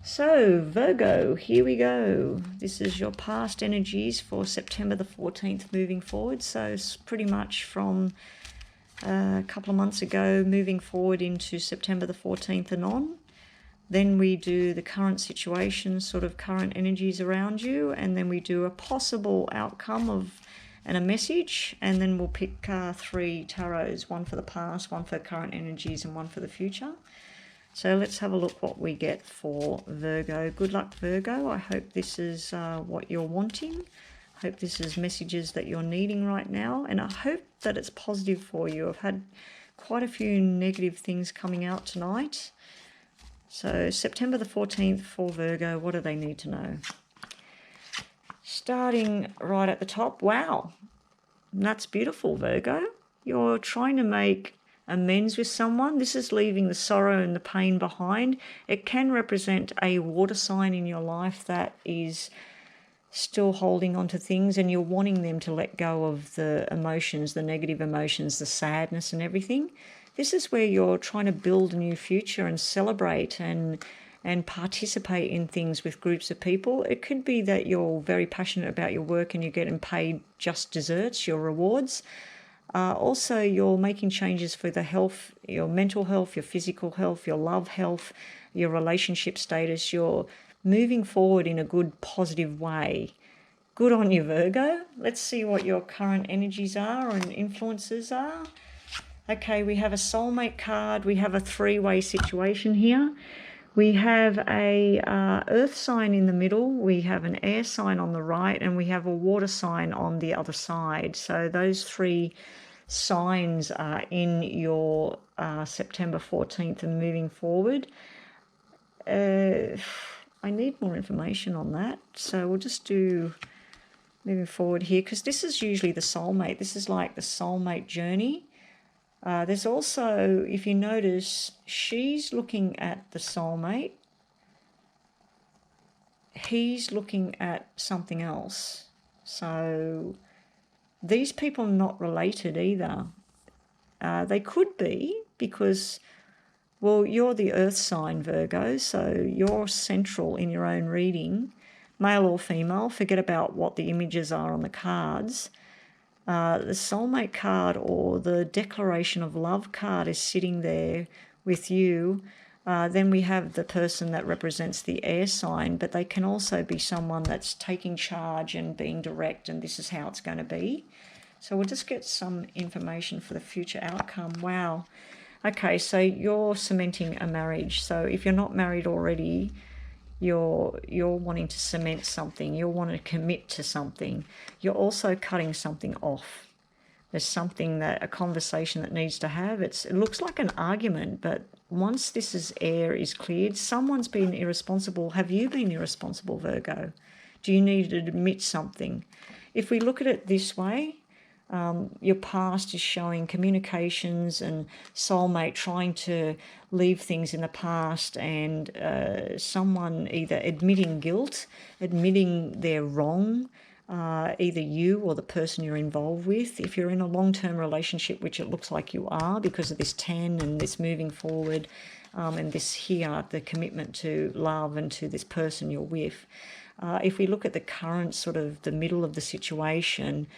So, Virgo, here we go. This is your past energies for September the 14th moving forward. So, it's pretty much from a couple of months ago moving forward into September the 14th and on. Then we do the current situation, sort of current energies around you, and then we do a possible outcome of and a message, and then we'll pick 3 tarots, one for the past, one for current energies, and one for the future. So let's have a look what we get for Virgo. Good luck, Virgo. I hope this is what you're wanting. I hope this is messages that you're needing right now, and I hope that it's positive for you. I've had quite a few negative things coming out tonight. So September the 14th for Virgo, what do they need to know? Starting right at the top, wow, that's beautiful, Virgo. You're trying to make amends with someone. This is leaving the sorrow and the pain behind. It can represent a water sign in your life that is still holding on to things, and you're wanting them to let go of the emotions, the negative emotions, the sadness and everything. This is where you're trying to build a new future and celebrate and participate in things with groups of people. It could be that you're very passionate about your work and you're getting paid just desserts, your rewards. Also, you're making changes for the health, your mental health, your physical health, your love health, your relationship status. You're moving forward in a good, positive way. Good on you, Virgo. Let's see what your current energies are and influences are. Okay, we have a soulmate card. We have a 3-way situation here. We have a earth sign in the middle. We have an air sign on the right, and we have a water sign on the other side. So those 3 signs are in your September 14th and moving forward. I need more information on that. So we'll just do moving forward here, because this is usually the soulmate. This is like the soulmate journey. There's also, if you notice, she's looking at the soulmate. He's looking at something else. So these people are not related either. They could be, because, well, you're the earth sign, Virgo, so you're central in your own reading, male or female. Forget about what the images are on the cards. The soulmate card or the declaration of love card is sitting there with you. Then we have the person that represents the air sign, but they can also be someone that's taking charge and being direct, and this is how it's going to be. So we'll just get some information for the future outcome. Wow. Okay, so you're cementing a marriage. So if you're not married already, you're wanting to cement something. You're wanting to commit to something. You're also cutting something off. There's something, a conversation that needs to have. It looks like an argument, but once this air is cleared, someone's been irresponsible. Have you been irresponsible, Virgo? Do you need to admit something? If we look at it this way, your past is showing communications and soulmate trying to leave things in the past, and someone either admitting guilt, admitting they're wrong, either you or the person you're involved with. If you're in a long-term relationship, which it looks like you are because of this 10 and this moving forward, and this here, the commitment to love and to this person you're with. If we look at the current sort of the middle of the situation,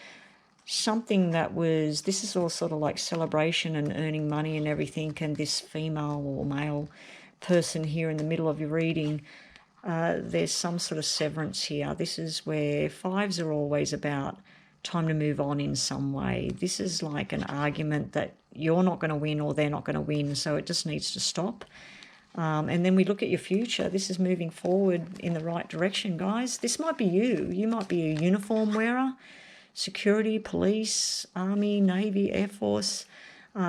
something that was, this is all sort of like celebration and earning money and everything, and this female or male person here in the middle of your reading, there's some sort of severance here. This is where 5s are always about time to move on in some way. This is like an argument that you're not going to win or they're not going to win, so it just needs to stop. And then we look at your future. This is moving forward in the right direction, guys. This might be you. You might be a uniform wearer. Security, police, army, navy, air force,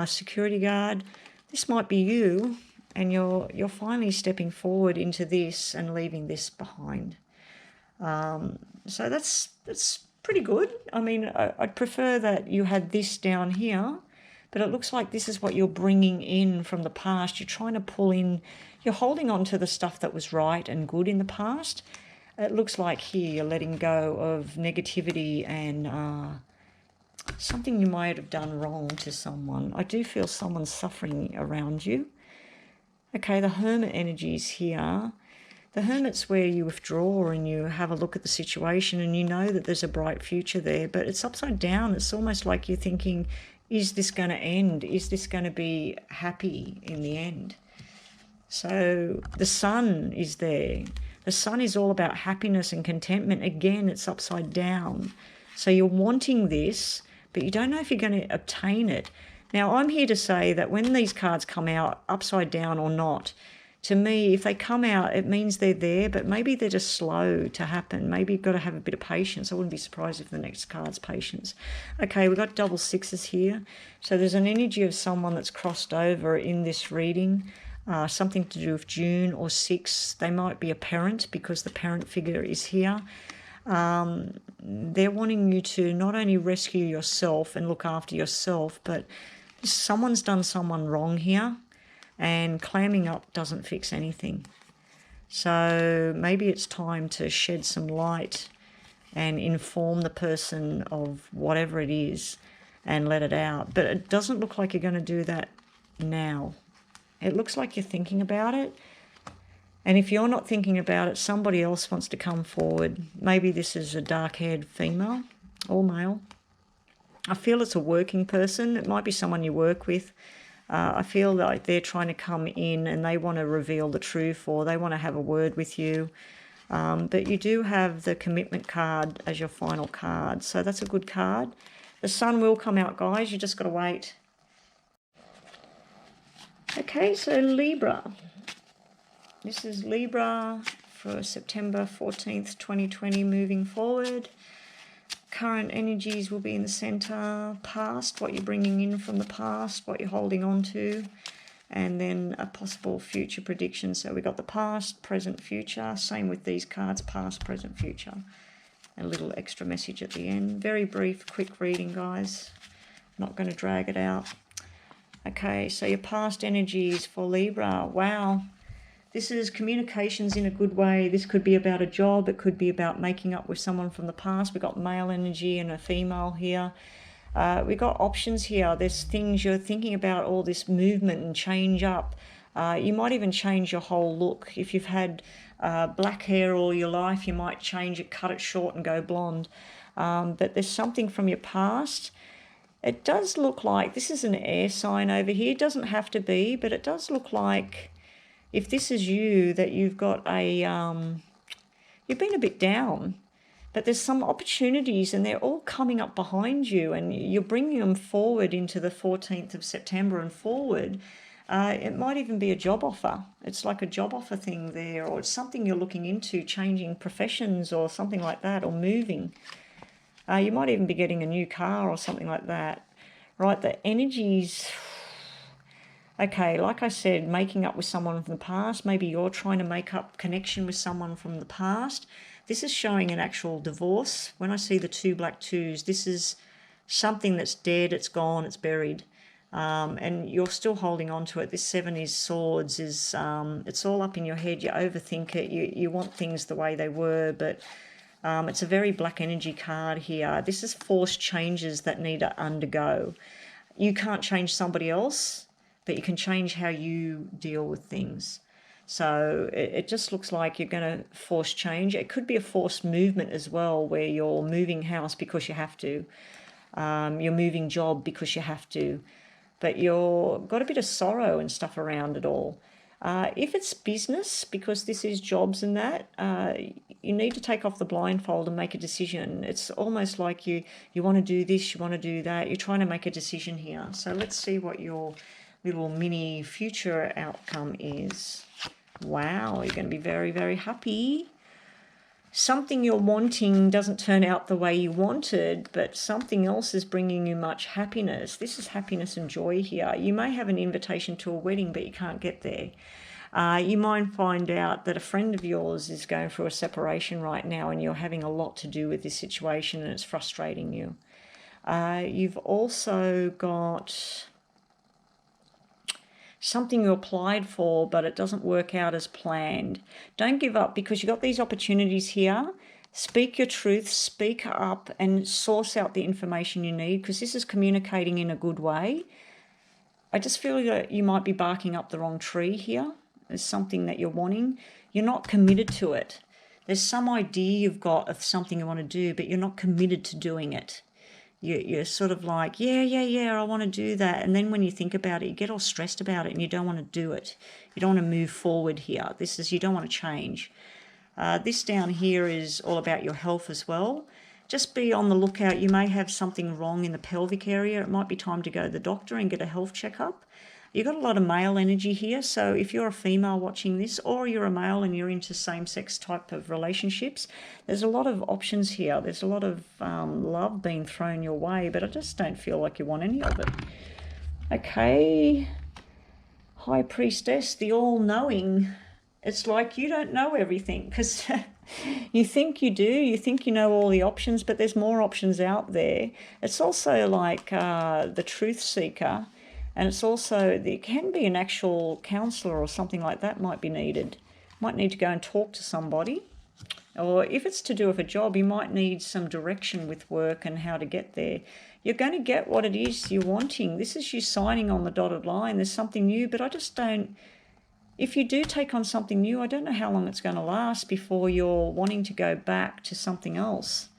security guard. This might be you, and you're finally stepping forward into this and leaving this behind. So that's pretty good. I mean, I'd prefer that you had this down here, but it looks like this is what you're bringing in from the past. You're trying to pull in, you're holding on to the stuff that was right and good in the past. It looks like here you're letting go of negativity and something you might have done wrong to someone. I do feel someone's suffering around you. Okay, the Hermit energy is here. The Hermit's where you withdraw and you have a look at the situation and you know that there's a bright future there, but it's upside down. It's almost like you're thinking, is this going to end? Is this going to be happy in the end? So the Sun is there. The Sun is all about happiness and contentment. Again, it's upside down. So you're wanting this, but you don't know if you're going to obtain it. Now, I'm here to say that when these cards come out, upside down or not, to me, if they come out, it means they're there, but maybe they're just slow to happen. Maybe you've got to have a bit of patience. I wouldn't be surprised if the next card's patience. Okay, we've got double sixes here. So there's an energy of someone that's crossed over in this reading, something to do with June or 6. They might be a parent because the parent figure is here. They're wanting you to not only rescue yourself and look after yourself, but someone's done someone wrong here. And clamming up doesn't fix anything. So maybe it's time to shed some light and inform the person of whatever it is and let it out. But it doesn't look like you're going to do that now. It looks like you're thinking about it. And if you're not thinking about it, somebody else wants to come forward. Maybe this is a dark-haired female or male. I feel it's a working person. It might be someone you work with. I feel like they're trying to come in and they want to reveal the truth or they want to have a word with you. But you do have the commitment card as your final card. So that's a good card. The Sun will come out, guys. You just got to wait. Okay, so Libra. This is Libra for September 14th, 2020, moving forward. Current energies will be in the center, past, what you're bringing in from the past, what you're holding on to, and then a possible future prediction. So we got the past, present, future. Same with these cards, past, present, future. A little extra message at the end. Very brief, quick reading, guys. Not going to drag it out. Okay, so your past energies for Libra. Wow. This is communications in a good way. This could be about a job. It could be about making up with someone from the past. We've got male energy and a female here. We've got options here. There's things you're thinking about, all this movement and change up. You might even change your whole look. If you've had black hair all your life, you might change it, cut it short and go blonde. But there's something from your past. It does look like, this is an air sign over here. It doesn't have to be, but it does look like, if this is you, that you've got a, you've been a bit down, but there's some opportunities and they're all coming up behind you and you're bringing them forward into the 14th of September and forward. It might even be a job offer. It's like a job offer thing there, or it's something you're looking into, changing professions or something like that, or moving. You might even be getting a new car or something like that. Right, the energies... Okay, like I said, making up with someone from the past. Maybe you're trying to make up connection with someone from the past. This is showing an actual divorce. When I see the 2 black 2s, this is something that's dead, it's gone, it's buried. And you're still holding on to it. This 7 is swords, is it's all up in your head. You overthink it. You want things the way they were, but it's a very black energy card here. This is forced changes that need to undergo. You can't change somebody else, but you can change how you deal with things. So it just looks like you're going to force change. It could be a forced movement as well, where you're moving house because you have to. You're moving job because you have to. But you've got a bit of sorrow and stuff around it all. If it's business, because this is jobs and that, you need to take off the blindfold and make a decision. It's almost like you want to do this, you want to do that. You're trying to make a decision here. So let's see what your little mini future outcome is. Wow, you're going to be very, very happy. Something you're wanting doesn't turn out the way you wanted, but something else is bringing you much happiness. This is happiness and joy here. You may have an invitation to a wedding, but you can't get there. You might find out that a friend of yours is going through a separation right now and you're having a lot to do with this situation and it's frustrating you. You've also got something you applied for, but it doesn't work out as planned. Don't give up, because you've got these opportunities here. Speak your truth, speak up and source out the information you need, because this is communicating in a good way. I just feel that you might be barking up the wrong tree here. There's something that you're wanting. You're not committed to it. There's some idea you've got of something you want to do, but you're not committed to doing it. You're sort of like, yeah, I want to do that. And then when you think about it, you get all stressed about it and you don't want to do it. You don't want to move forward here. You don't want to change. This down here is all about your health as well. Just be on the lookout. You may have something wrong in the pelvic area. It might be time to go to the doctor and get a health checkup. You've got a lot of male energy here, so if you're a female watching this, or you're a male and you're into same-sex type of relationships, there's a lot of options here. There's a lot of love being thrown your way, but I just don't feel like you want any of it. Okay, High Priestess, the all-knowing. It's like you don't know everything, because you think you do, you think you know all the options, but there's more options out there. It's also like the truth seeker. And it's also, there can be an actual counsellor or something like that might be needed. Might need to go and talk to somebody. Or if it's to do with a job, you might need some direction with work and how to get there. You're going to get what it is you're wanting. This is you signing on the dotted line. There's something new, but I just don't, if you do take on something new, I don't know how long it's going to last before you're wanting to go back to something else.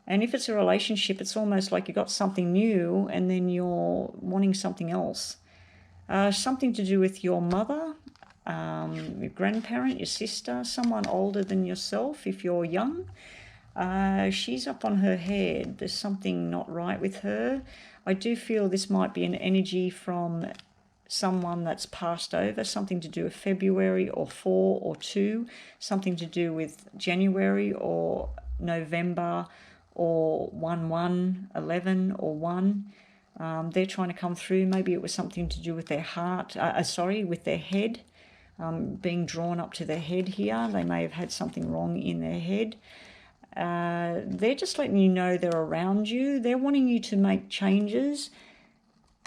And if it's a relationship, it's almost like you got something new and then you're wanting something else. Something to do with your mother, your grandparent, your sister, someone older than yourself if you're young. She's up on her head. There's something not right with her. I do feel this might be an energy from someone that's passed over, something to do with February or 4 or 2, something to do with January or November, or 1/1/11 or 1. They're trying to come through. Maybe it was something to do with their heart, with their head, being drawn up to their head here. They may have had something wrong in their head. They're just letting you know they're around you. They're wanting you to make changes.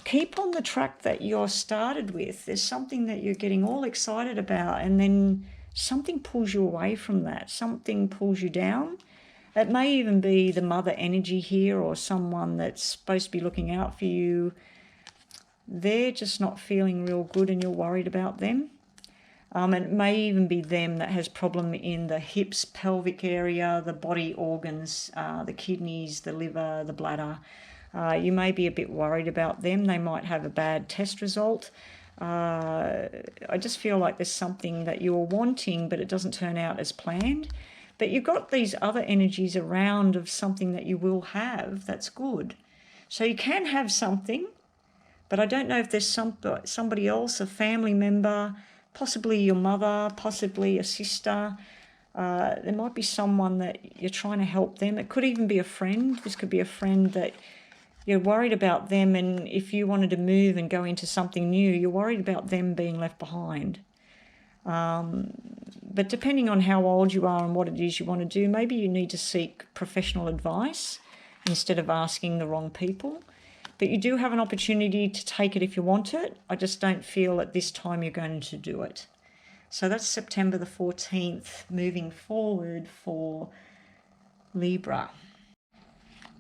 Keep on the track that you're started with. There's something that you're getting all excited about, and then something pulls you away from that. Something pulls you down. It may even be the mother energy here, or someone that's supposed to be looking out for you. They're just not feeling real good and you're worried about them. And it may even be them that has problem in the hips, pelvic area, the body organs, the kidneys, the liver, the bladder. You may be a bit worried about them. They might have a bad test result. I just feel like there's something that you're wanting, but it doesn't turn out as planned. But you've got these other energies around of something that you will have that's good. So you can have something, but I don't know if there's somebody else, a family member, possibly your mother, possibly a sister. There might be someone that you're trying to help them. It could even be a friend. This could be a friend that you're worried about them, and if you wanted to move and go into something new, you're worried about them being left behind. But depending on how old you are and what it is you want to do, maybe you need to seek professional advice instead of asking the wrong people. But you do have an opportunity to take it if you want it. I just don't feel at this time you're going to do it. So that's September the 14th, moving forward for Libra.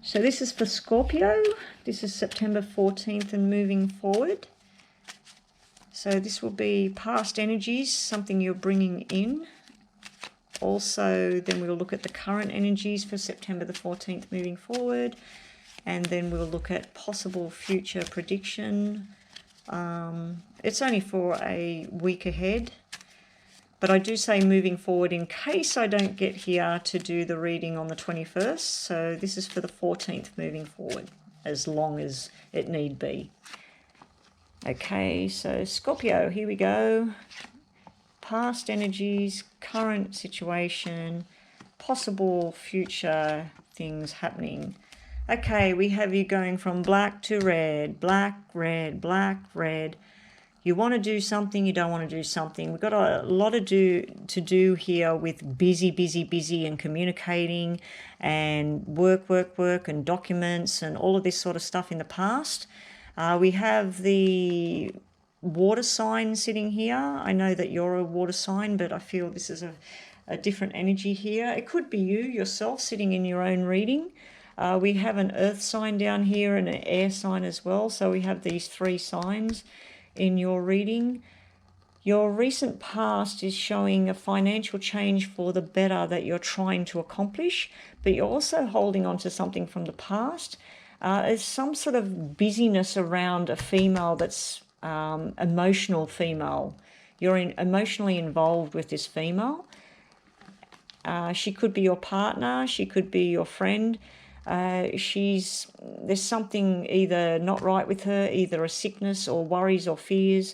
So this is for Scorpio. This is September 14th and moving forward. So this will be past energies, something you're bringing in. Also, then we'll look at the current energies for September the 14th moving forward. And then we'll look at possible future prediction. It's only for a week ahead. But I do say moving forward in case I don't get here to do the reading on the 21st. So this is for the 14th moving forward, as long as it need be. Okay, so Scorpio, here we go. Past energies, current situation, possible future things happening. Okay, we have you going from black to red, black, red, black, red. You want to do something, you don't want to do something. We've got a lot to do here with busy and communicating and work and documents and all of this sort of stuff in the past. We have the water sign sitting here. I know that you're a water sign, but I feel this is a different energy here. It could be you yourself sitting in your own reading. We have an earth sign down here and an air sign as well. So we have these three signs in your reading. Your recent past is showing a financial change for the better that you're trying to accomplish, but you're also holding on to something from the past. There's some sort of busyness around a female that's emotional female. You're emotionally involved with this female. She could be your partner, she could be your friend. There's something either not right with her, either a sickness or worries or fears.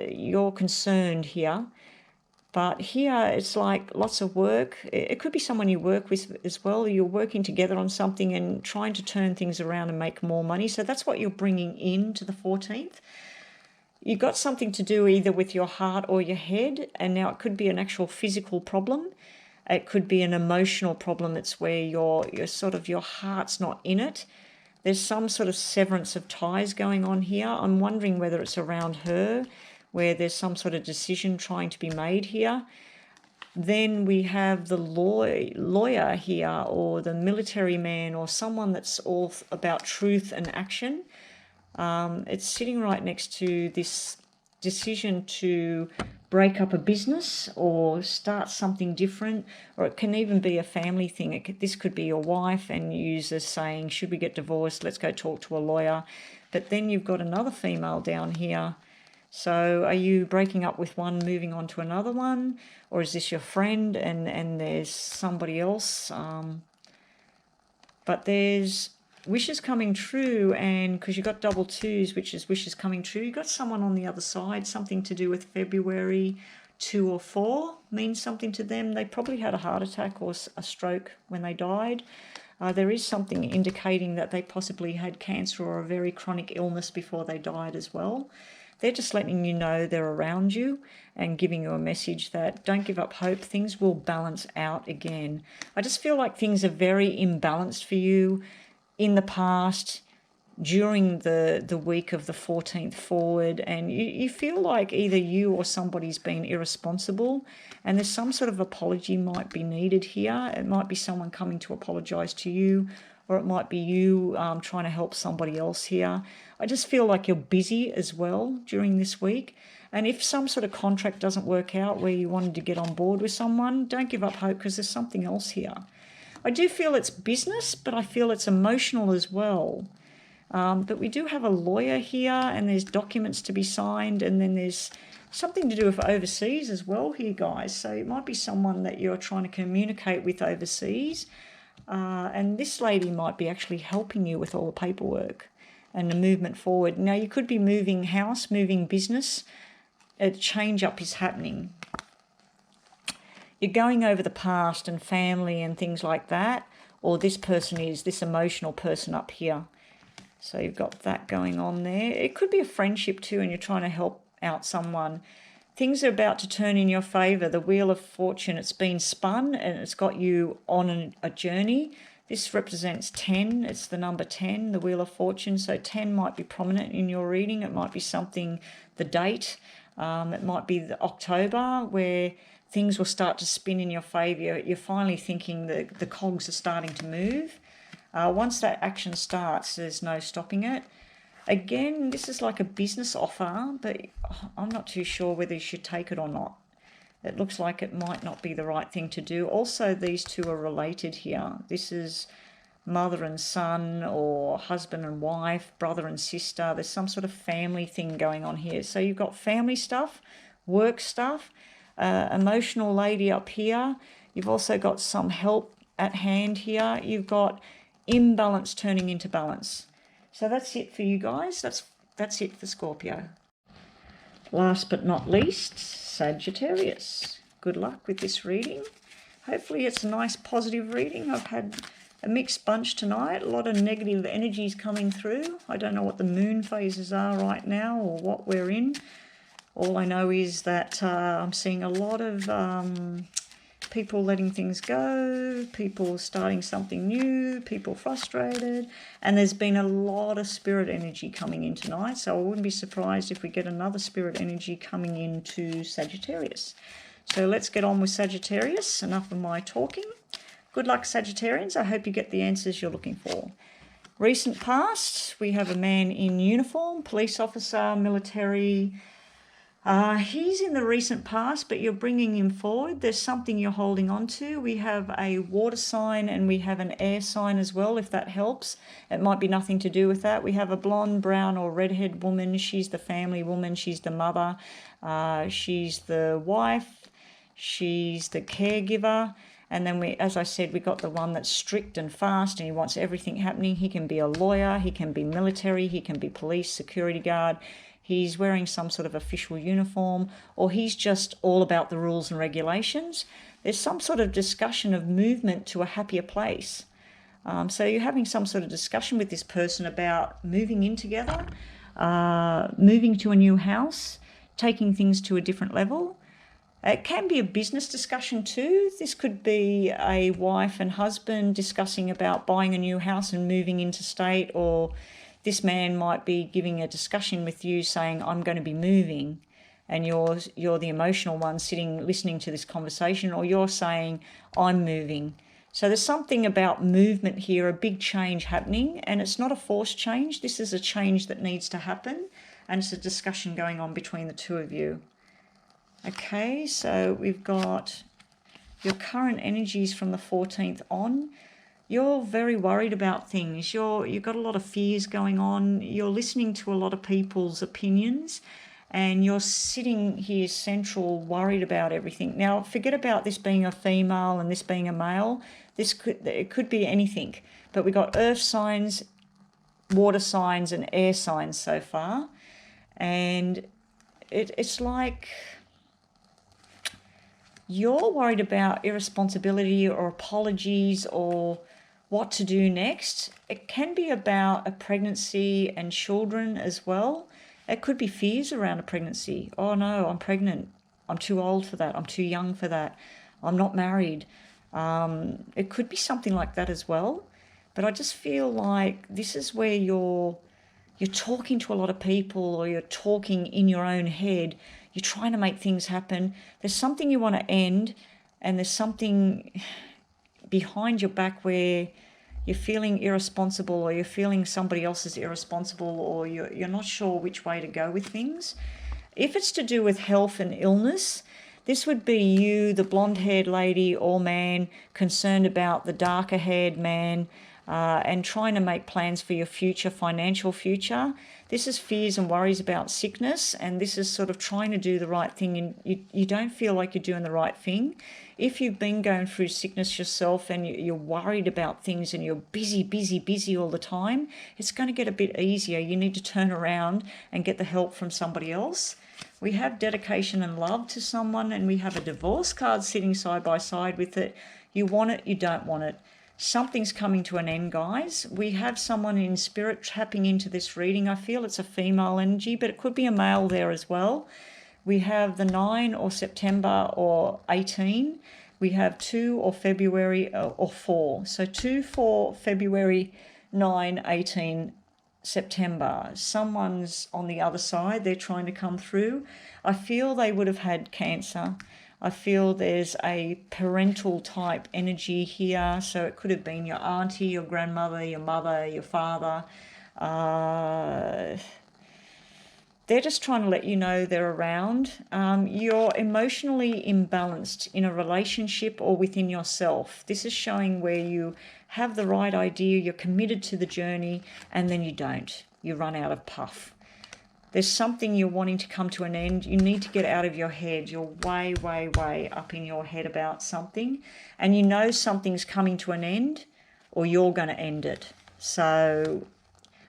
You're concerned here. But here it's like lots of work. It could be someone you work with as well. You're working together on something and trying to turn things around and make more money. So that's what you're bringing into the 14th. You've got something to do either with your heart or your head, and now it could be an actual physical problem. It could be an emotional problem. It's where your heart's not in it. There's some sort of severance of ties going on here. I'm wondering whether it's around her, where there's some sort of decision trying to be made here. Then we have the lawyer here, or the military man, or someone that's all about truth and action. It's sitting right next to this decision to break up a business or start something different, or it can even be a family thing. This could be your wife and use as saying, should we get divorced? Let's go talk to a lawyer. But then you've got another female down here. So are you breaking up with one, moving on to another one? Or is this your friend and there's somebody else? But there's wishes coming true, and because you've got double twos, which is wishes coming true, you've got someone on the other side, something to do with February 2 or 4 means something to them. They probably had a heart attack or a stroke when they died. There is something indicating that they possibly had cancer or a very chronic illness before they died as well. They're just letting you know they're around you and giving you a message that don't give up hope. Things will balance out again. I just feel like things are very imbalanced for you in the past, during the week of the 14th forward, and you feel like either you or somebody's been irresponsible, and there's some sort of apology might be needed here. It might be someone coming to apologise to you, or it might be you trying to help somebody else here. I just feel like you're busy as well during this week. And if some sort of contract doesn't work out where you wanted to get on board with someone, don't give up hope, because there's something else here. I do feel it's business, but I feel it's emotional as well. But we do have a lawyer here, and there's documents to be signed, and then there's something to do with overseas as well here, guys. So it might be someone that you're trying to communicate with overseas. And this lady might be actually helping you with all the paperwork and the movement forward. Now, you could be moving house, moving business. A change up is happening. You're going over the past and family and things like that, or this person is, this emotional person up here. So you've got that going on there. It could be a friendship too, and you're trying to help out someone. Things are about to turn in your favour. The Wheel of Fortune, it's been spun and it's got you on a journey. This represents 10. It's the number 10, the Wheel of Fortune. So 10 might be prominent in your reading. It might be something, the date. It might be the October, where things will start to spin in your favour. You're finally thinking the cogs are starting to move. Once that action starts, there's no stopping it. Again, this is like a business offer, but I'm not too sure whether you should take it or not. It looks like it might not be the right thing to do. Also, these two are related here. This is mother and son, or husband and wife, brother and sister. There's some sort of family thing going on here. So you've got family stuff, work stuff, emotional lady up here. You've also got some help at hand here. You've got imbalance turning into balance. So that's it for you guys. That's it for Scorpio. Last but not least, Sagittarius. Good luck with this reading. Hopefully it's a nice positive reading. I've had a mixed bunch tonight. A lot of negative energies coming through. I don't know what the moon phases are right now or what we're in. All I know is that I'm seeing a lot of people letting things go, people starting something new, people frustrated, and there's been a lot of spirit energy coming in tonight, so I wouldn't be surprised if we get another spirit energy coming into Sagittarius. So let's get on with Sagittarius. Enough of my talking. Good luck, Sagittarians. I hope you get the answers you're looking for. Recent past, we have a man in uniform, police officer, military, He's in the recent past, but you're bringing him forward. There's something you're holding on to. We have a water sign and we have an air sign as well, if that helps. It might be nothing to do with that. We have a blonde, brown or redhead woman. She's the family woman. She's the mother. She's the wife. She's the caregiver. And then as I said, we got the one that's strict and fast and he wants everything happening. He can be a lawyer. He can be military. He can be police, security guard. He's wearing some sort of official uniform, or he's just all about the rules and regulations. There's some sort of discussion of movement to a happier place. So you're having some sort of discussion with this person about moving in together, moving to a new house, taking things to a different level. It can be a business discussion too. This could be a wife and husband discussing about buying a new house and moving interstate, or this man might be giving a discussion with you saying, I'm going to be moving, and you're the emotional one sitting listening to this conversation, or you're saying, I'm moving. So there's something about movement here, a big change happening, and it's not a forced change. This is a change that needs to happen, and it's a discussion going on between the two of you. Okay, so we've got your current energies from the 14th on. You're very worried about things. You've got a lot of fears going on. You're listening to a lot of people's opinions and you're sitting here central, worried about everything. Now, forget about this being a female and this being a male. It could be anything. But we got earth signs, water signs and air signs so far. And it's like you're worried about irresponsibility or apologies or what to do next. It can be about a pregnancy and children as well. It could be fears around a pregnancy. Oh no, I'm pregnant. I'm too old for that. I'm too young for that. I'm not married. It could be something like that as well. But I just feel like this is where you're talking to a lot of people, or you're talking in your own head. You're trying to make things happen. There's something you want to end, and there's something behind your back where you're feeling irresponsible, or you're feeling somebody else is irresponsible, or you're not sure which way to go with things. If it's to do with health and illness, this would be you, the blonde-haired lady or man, concerned about the darker-haired man, and trying to make plans for your future, financial future. This is fears and worries about sickness, and this is sort of trying to do the right thing, and you don't feel like you're doing the right thing. If you've been going through sickness yourself and you're worried about things and you're busy all the time, it's going to get a bit easier. You need to turn around and get the help from somebody else. We have dedication and love to someone, and we have a divorce card sitting side by side with it. You want it, you don't want it. Something's coming to an end, guys. We have someone in spirit tapping into this reading. I feel it's a female energy, but it could be a male there as well. We have the 9 or September or 18. We have 2 or February or 4. So 2, 4, February, 9, 18, September. Someone's on the other side. They're trying to come through. I feel they would have had cancer. I feel there's a parental type energy here. So it could have been your auntie, your grandmother, your mother, your father. They're just trying to let you know they're around. You're emotionally imbalanced in a relationship or within yourself. This is showing where you have the right idea, you're committed to the journey, and then you don't. You run out of puff. There's something you're wanting to come to an end. You need to get out of your head. You're way up in your head about something, and you know something's coming to an end, or you're going to end it. So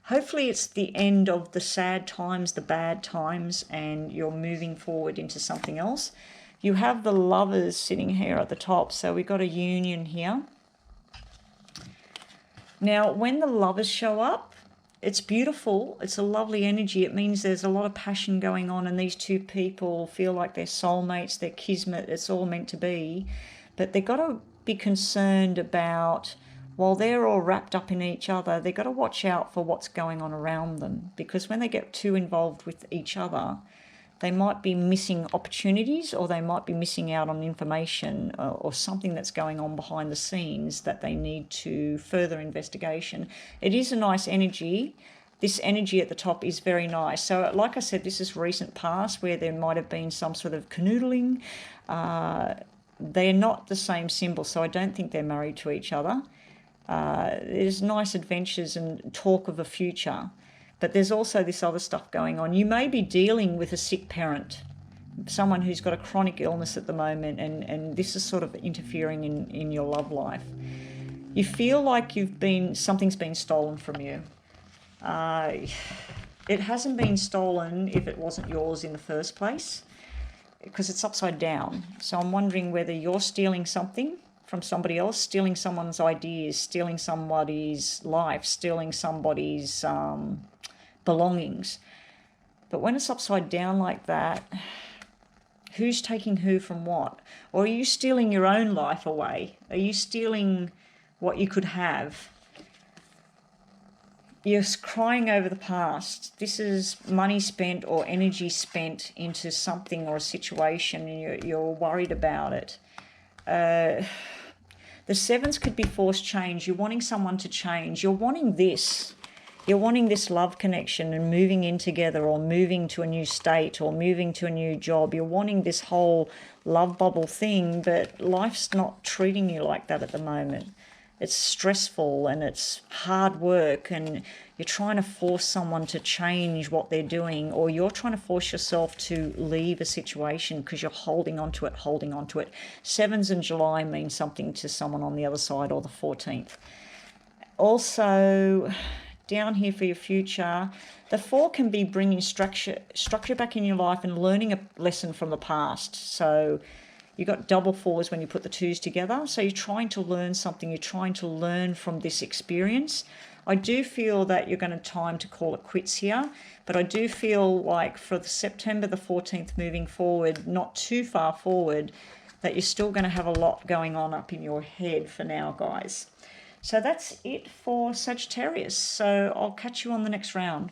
hopefully it's the end of the sad times, the bad times, and you're moving forward into something else. You have the Lovers sitting here at the top, so we've got a union here. Now, when the Lovers show up, it's beautiful. It's a lovely energy. It means there's a lot of passion going on, and these two people feel like they're soulmates, they're kismet, it's all meant to be. But they've got to be concerned about, while they're all wrapped up in each other, they've got to watch out for what's going on around them, because when they get too involved with each other, they might be missing opportunities, or they might be missing out on information or something that's going on behind the scenes that they need to further investigation. It is a nice energy, this energy at the top is very nice. So like I said, this is recent past where there might have been some sort of canoodling. They're not the same symbol, so I don't think they're married to each other. There's nice adventures and talk of a future, but there's also this other stuff going on. You may be dealing with a sick parent, someone who's got a chronic illness at the moment, and this is sort of interfering in your love life. You feel like something's been stolen from you. It hasn't been stolen if it wasn't yours in the first place, because it's upside down. So I'm wondering whether you're stealing something from somebody else, stealing someone's ideas, stealing somebody's life, stealing somebody's belongings. But when it's upside down like that, who's taking who from what? Or are you stealing your own life away? Are you stealing what you could have? You're crying over the past. This is money spent or energy spent into something or a situation, and you're worried about it. The sevens could be forced change. You're wanting someone to change. You're wanting this. You're wanting this love connection and moving in together, or moving to a new state, or moving to a new job. You're wanting this whole love bubble thing, but life's not treating you like that at the moment. It's stressful and it's hard work, and you're trying to force someone to change what they're doing, or you're trying to force yourself to leave a situation because you're holding on to it. Sevens in July mean something to someone on the other side, or the 14th. Also, down here for your future, the 4 can be bringing structure back in your life and learning a lesson from the past. So you've got double 4s when you put the 2s together. So you're trying to learn something. You're trying to learn from this experience. I do feel that you're going to time to call it quits here, but I do feel like for the September the 14th moving forward, not too far forward, that you're still going to have a lot going on up in your head for now, guys. So that's it for Sagittarius. So I'll catch you on the next round.